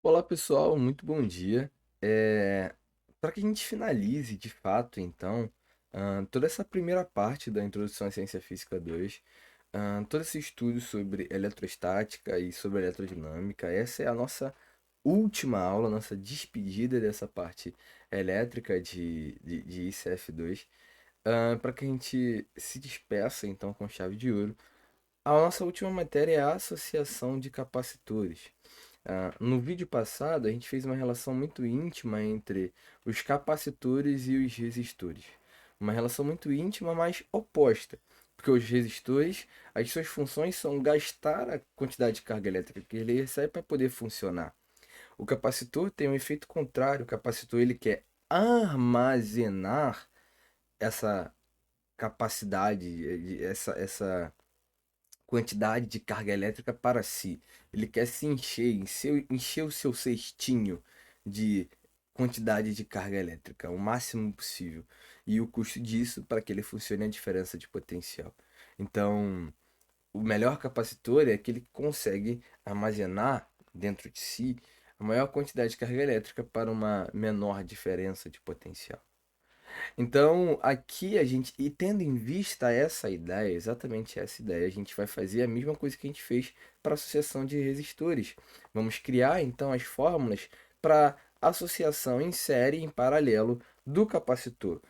Olá pessoal, muito bom dia. Para que a gente finalize de fato, então, toda essa primeira parte da Introdução à Ciência Física 2, todo esse estudo sobre eletrostática e sobre eletrodinâmica, essa é a nossa última aula, nossa despedida dessa parte elétrica de ICF2, para que a gente se despeça então com chave de ouro. A nossa última matéria é a associação de capacitores. No vídeo passado, a gente fez uma relação muito íntima entre os capacitores e os resistores. Uma relação muito íntima, mas oposta. Porque os resistores, as suas funções são gastar a quantidade de carga elétrica que ele recebe para poder funcionar. O capacitor tem um efeito contrário. O capacitor ele quer armazenar essa capacidade, essa quantidade de carga elétrica para si. Ele quer se encher o seu cestinho de quantidade de carga elétrica, o máximo possível. E o custo disso, para que ele funcione, é a diferença de potencial. Então, o melhor capacitor é aquele que consegue armazenar dentro de si a maior quantidade de carga elétrica para uma menor diferença de potencial. Então, aqui a gente, e tendo em vista essa ideia, exatamente essa ideia, a gente vai fazer a mesma coisa que a gente fez para a associação de resistores. Vamos criar então as fórmulas para associação em série e em paralelo do capacitor.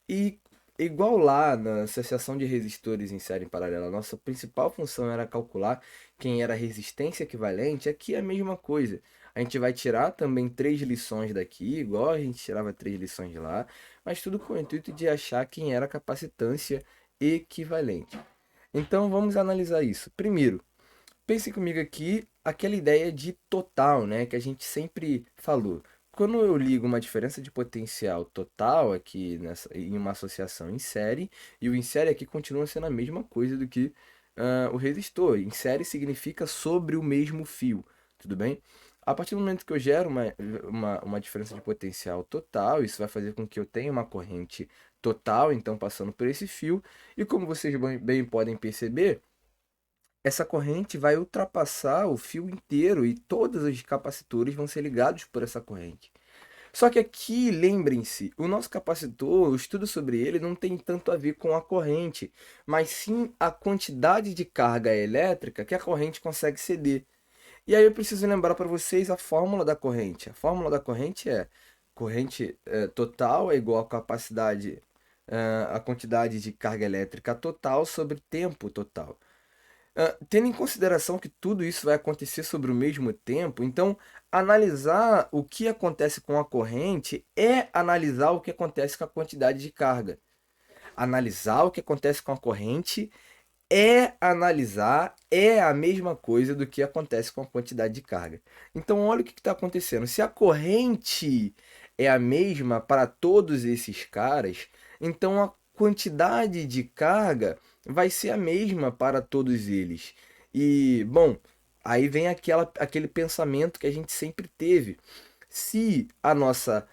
E igual lá na associação de resistores em série em paralelo, a nossa principal função era calcular quem era a resistência equivalente, aqui é a mesma coisa. A gente vai tirar também três lições daqui, igual a gente tirava três lições de lá, mas tudo com o intuito de achar quem era a capacitância equivalente. Então vamos analisar isso. Primeiro, pense comigo aqui aquela ideia de total, né, que a gente sempre falou. Quando eu ligo uma diferença de potencial total aqui em uma associação em série, e o em série aqui continua sendo a mesma coisa do que o resistor. Em série significa sobre o mesmo fio, tudo bem? A partir do momento que eu gero uma diferença de potencial total, isso vai fazer com que eu tenha uma corrente total, então passando por esse fio, e como vocês bem podem perceber, essa corrente vai ultrapassar o fio inteiro e todos os capacitores vão ser ligados por essa corrente. Só que aqui, lembrem-se, o nosso capacitor, o estudo sobre ele não tem tanto a ver com a corrente, mas sim a quantidade de carga elétrica que a corrente consegue ceder. E aí eu preciso lembrar para vocês a fórmula da corrente. A fórmula da corrente é corrente total é igual a capacidade, a quantidade de carga elétrica total sobre tempo total. Tendo em consideração que tudo isso vai acontecer sobre o mesmo tempo, então analisar o que acontece com a corrente é analisar o que acontece com a quantidade de carga. Analisar o que acontece com a corrente é analisar, é a mesma coisa do que acontece com a quantidade de carga. Então, olha o que está acontecendo. Se a corrente é a mesma para todos esses caras, então a quantidade de carga vai ser a mesma para todos eles. E, bom, aí vem aquele pensamento que a gente sempre teve. Se a nossa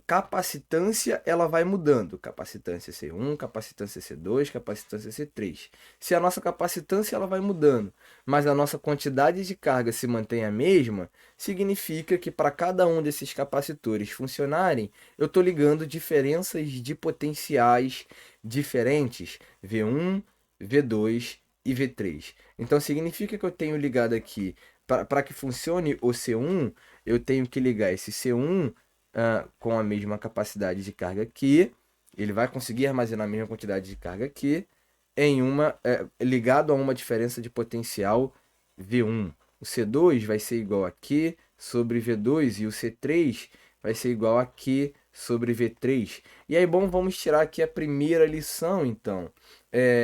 capacitância ela vai mudando. Capacitância C1, capacitância C2, capacitância C3. Se a nossa capacitância ela vai mudando, mas a nossa quantidade de carga se mantém a mesma, significa que para cada um desses capacitores funcionarem, eu estou ligando diferenças de potenciais diferentes, V1, V2 e V3. Então significa que eu tenho ligado aqui, para que funcione o C1, eu tenho que ligar esse C1 com a mesma capacidade de carga que ele vai conseguir armazenar a mesma quantidade de carga que em ligado a uma diferença de potencial V1. O C2 vai ser igual a Q sobre V2 e o C3 vai ser igual a Q sobre V3. E aí, bom, vamos tirar aqui a primeira lição, então.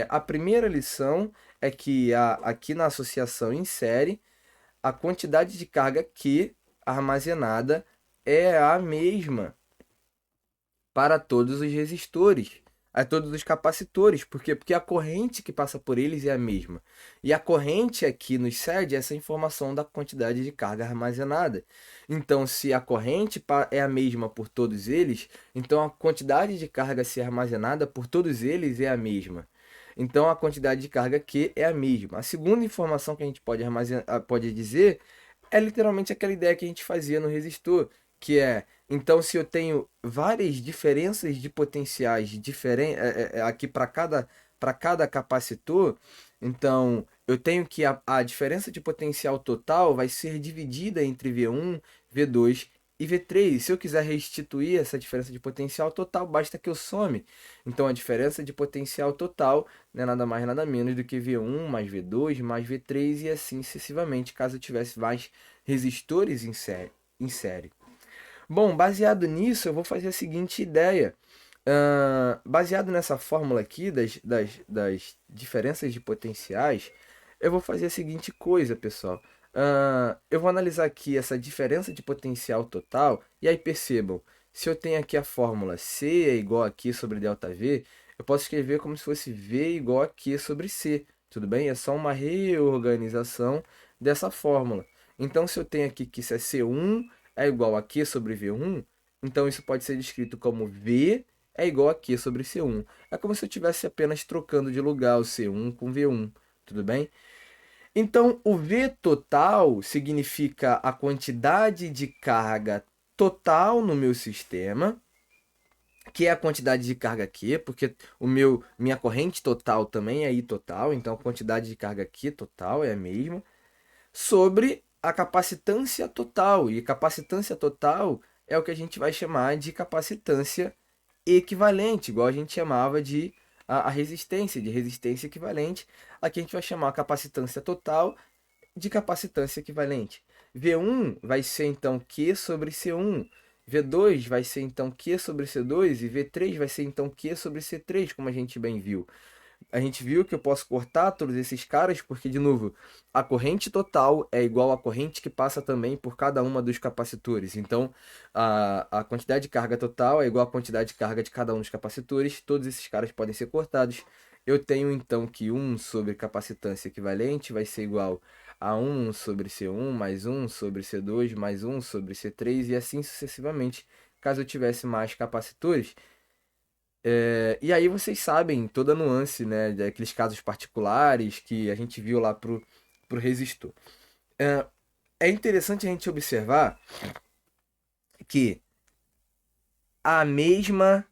A primeira lição é que aqui na associação em série, a quantidade de carga Q armazenada é a mesma para todos os resistores, a todos os capacitores. Por quê? Porque a corrente que passa por eles é a mesma. E a corrente aqui nos cede essa informação da quantidade de carga armazenada. Então, se a corrente é a mesma por todos eles, então a quantidade de carga a ser armazenada por todos eles é a mesma. Então, a quantidade de carga Q é a mesma. A segunda informação que a gente pode dizer É literalmente aquela ideia que a gente fazia no resistor, que é, então se eu tenho várias diferenças de potenciais aqui para cada capacitor, então eu tenho que a diferença de potencial total vai ser dividida entre V1, V2 e V3. Se eu quiser restituir essa diferença de potencial total, basta que eu some. Então a diferença de potencial total não é nada mais nada menos do que V1 mais V2 mais V3 e assim sucessivamente, caso eu tivesse mais resistores em série. Bom, baseado nisso, eu vou fazer a seguinte ideia. Baseado nessa fórmula aqui das diferenças de potenciais, eu vou fazer a seguinte coisa, pessoal. Eu vou analisar aqui essa diferença de potencial total, e aí percebam, se eu tenho aqui a fórmula C é igual a Q sobre ΔV, eu posso escrever como se fosse V igual a Q sobre C, tudo bem? É só uma reorganização dessa fórmula. Então, se eu tenho aqui que se é C1 é igual a Q sobre V1, então isso pode ser descrito como V é igual a Q sobre C1. É como se eu estivesse apenas trocando de lugar o C1 com V1, tudo bem? Então, o V total significa a quantidade de carga total no meu sistema, que é a quantidade de carga Q, porque minha corrente total também é I total, então a quantidade de carga Q total é a mesma, sobre a capacitância total. E capacitância total é o que a gente vai chamar de capacitância equivalente, igual a gente chamava de a resistência, de resistência equivalente. Aqui a gente vai chamar a capacitância total de capacitância equivalente. V1 vai ser então Q sobre C1. V2 vai ser então Q sobre C2 e V3 vai ser então Q sobre C3, como a gente bem viu. A gente viu que eu posso cortar todos esses caras, porque, de novo, a corrente total é igual à corrente que passa também por cada uma dos capacitores. Então, a quantidade de carga total é igual à quantidade de carga de cada um dos capacitores. Todos esses caras podem ser cortados. Eu tenho, então, que 1 sobre capacitância equivalente vai ser igual a 1 sobre C1, mais 1 sobre C2, mais 1 sobre C3, e assim sucessivamente, caso eu tivesse mais capacitores. E aí vocês sabem toda a nuance, né, daqueles casos particulares que a gente viu lá pro resistor. É, é interessante a gente observar que a mesma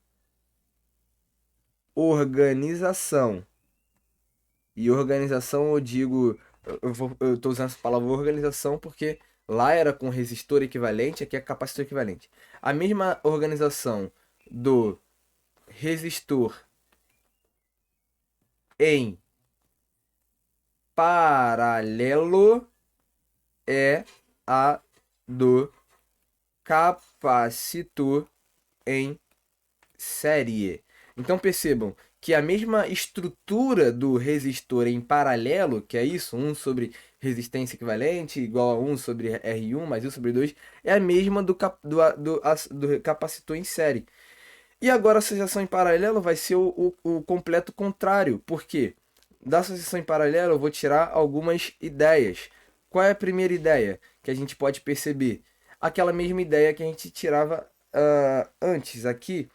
organização, e organização eu digo, eu estou usando essa palavra organização porque lá era com resistor equivalente, aqui é capacitor equivalente. A mesma organização do resistor em paralelo é a do capacitor em série. Então percebam que a mesma estrutura do resistor em paralelo, que é isso, 1 sobre resistência equivalente igual a 1 sobre R1 mais 1 sobre 2, é a mesma do capacitor em série. E agora a associação em paralelo vai ser o completo contrário. Por quê? Da associação em paralelo eu vou tirar algumas ideias. Qual é a primeira ideia que a gente pode perceber? Aquela mesma ideia que a gente tirava antes aqui,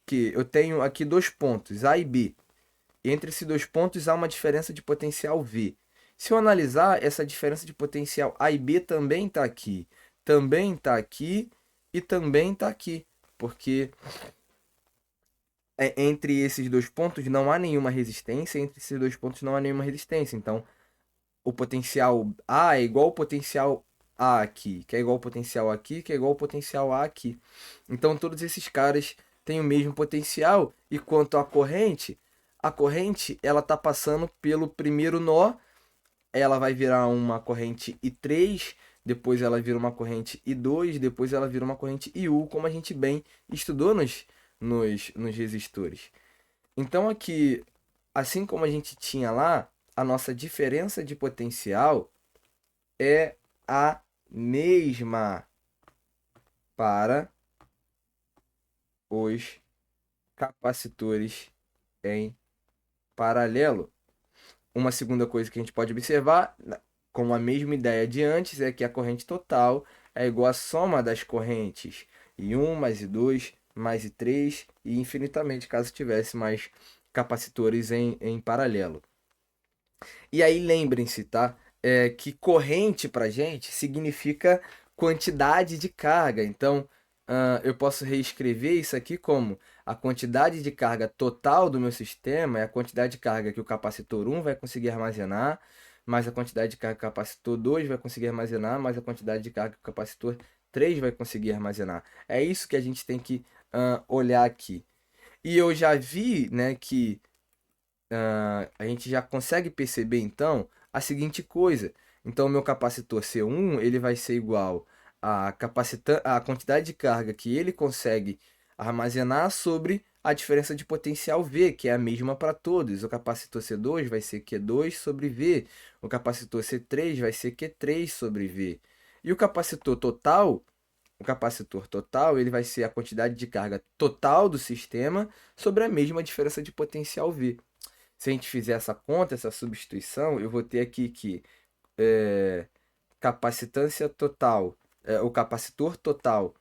que eu tenho aqui dois pontos, A e B. Entre esses dois pontos há uma diferença de potencial V. Se eu analisar, essa diferença de potencial A e B também está aqui e também está aqui. Porque entre esses dois pontos não há nenhuma resistência, entre esses dois pontos não há nenhuma resistência. Então, o potencial A é igual ao potencial A aqui, que é igual ao potencial aqui, que é igual ao potencial A aqui. Então, todos esses caras têm o mesmo potencial. E quanto à corrente, a corrente ela está passando pelo primeiro nó, ela vai virar uma corrente I3, depois ela vira uma corrente I2, depois ela vira uma corrente IU, como a gente bem estudou nos resistores. Então aqui, assim como a gente tinha lá, a nossa diferença de potencial é a mesma para os capacitores em paralelo. Uma segunda coisa que a gente pode observar, com a mesma ideia de antes, é que a corrente total é igual à soma das correntes I1 mais I2 mais I3 e infinitamente, caso tivesse mais capacitores em paralelo. E aí lembrem-se, tá? que corrente para gente significa quantidade de carga. Então, eu posso reescrever isso aqui como a quantidade de carga total do meu sistema é a quantidade de carga que o capacitor 1 vai conseguir armazenar, mais a quantidade de carga que o capacitor 2 vai conseguir armazenar, mais a quantidade de carga que o capacitor 3 vai conseguir armazenar. É isso que a gente tem que olhar aqui. E eu já vi, né, que a gente já consegue perceber então a seguinte coisa. Então, o meu capacitor C1 ele vai ser igual à quantidade de carga que ele consegue armazenar sobre a diferença de potencial V, que é a mesma para todos. O capacitor C2 vai ser Q2 sobre V. O capacitor C3 vai ser Q3 sobre V. E o capacitor total, ele vai ser a quantidade de carga total do sistema sobre a mesma diferença de potencial V. Se a gente fizer essa conta, essa substituição, eu vou ter aqui que é, capacitância total, o capacitor total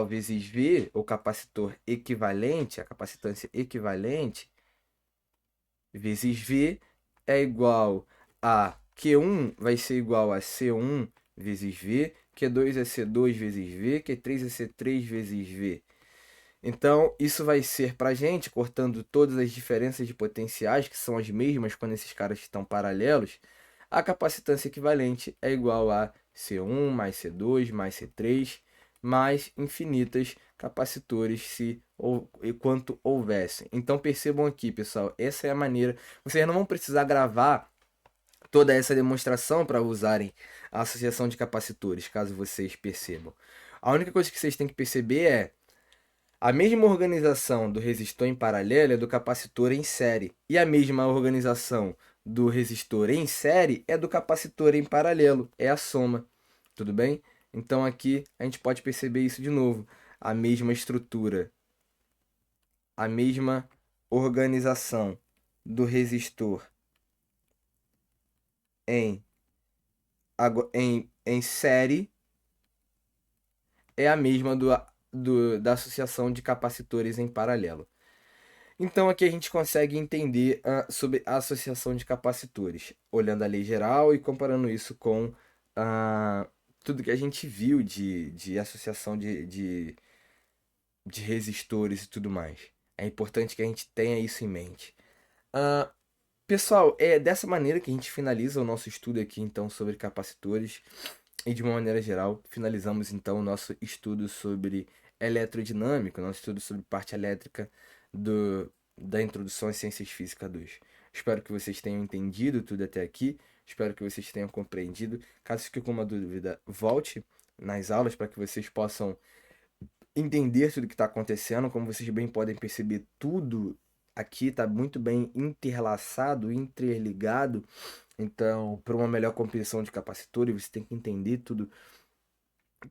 vezes V, ou capacitor equivalente, a capacitância equivalente, vezes V é igual a Q1 vai ser igual a C1 vezes V, Q2 é C2 vezes V, Q3 é C3 vezes V. Então, isso vai ser para a gente, cortando todas as diferenças de potenciais, que são as mesmas quando esses caras estão paralelos, a capacitância equivalente é igual a C1 mais C2 mais C3 mais infinitas capacitores se ou, e quanto houvessem. Então percebam aqui, pessoal, essa é a maneira. Vocês não vão precisar gravar toda essa demonstração para usarem a associação de capacitores, caso vocês percebam. A única coisa que vocês têm que perceber é a mesma organização do resistor em paralelo é do capacitor em série. E a mesma organização do resistor em série é do capacitor em paralelo. É a soma. Tudo bem? Então aqui a gente pode perceber isso de novo. A mesma estrutura, a mesma organização do resistor em, em série é a mesma da associação de capacitores em paralelo. Então aqui a gente consegue entender sobre a associação de capacitores, olhando a lei geral e comparando isso com tudo que a gente viu de associação de resistores e tudo mais. É importante que a gente tenha isso em mente. Ah, pessoal, é dessa maneira que a gente finaliza o nosso estudo aqui então sobre capacitores. E de uma maneira geral, finalizamos então o nosso estudo sobre eletrodinâmica, nosso estudo sobre parte elétrica da Introdução às Ciências Físicas 2. Espero que vocês tenham entendido tudo até aqui, espero que vocês tenham compreendido. Caso fique com uma dúvida, volte nas aulas para que vocês possam entender tudo que está acontecendo. Como vocês bem podem perceber, tudo aqui está muito bem interlaçado, interligado. Então, para uma melhor compreensão de capacitores, você tem que entender tudo,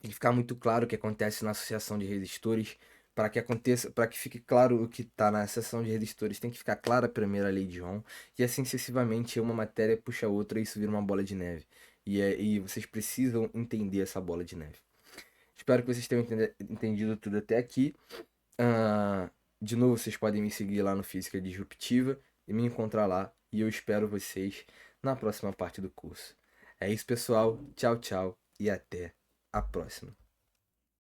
tem que ficar muito claro o que acontece na associação de resistores. Para que aconteça, para que fique claro o que está na associação de resistores, tem que ficar clara a primeira lei de Ohm, e assim sucessivamente uma matéria puxa a outra e isso vira uma bola de neve. E vocês precisam entender essa bola de neve. Espero que vocês tenham entendido tudo até aqui. De novo, vocês podem me seguir lá no Física Disruptiva e me encontrar lá. E eu espero vocês na próxima parte do curso. É isso, pessoal. Tchau, tchau e até a próxima.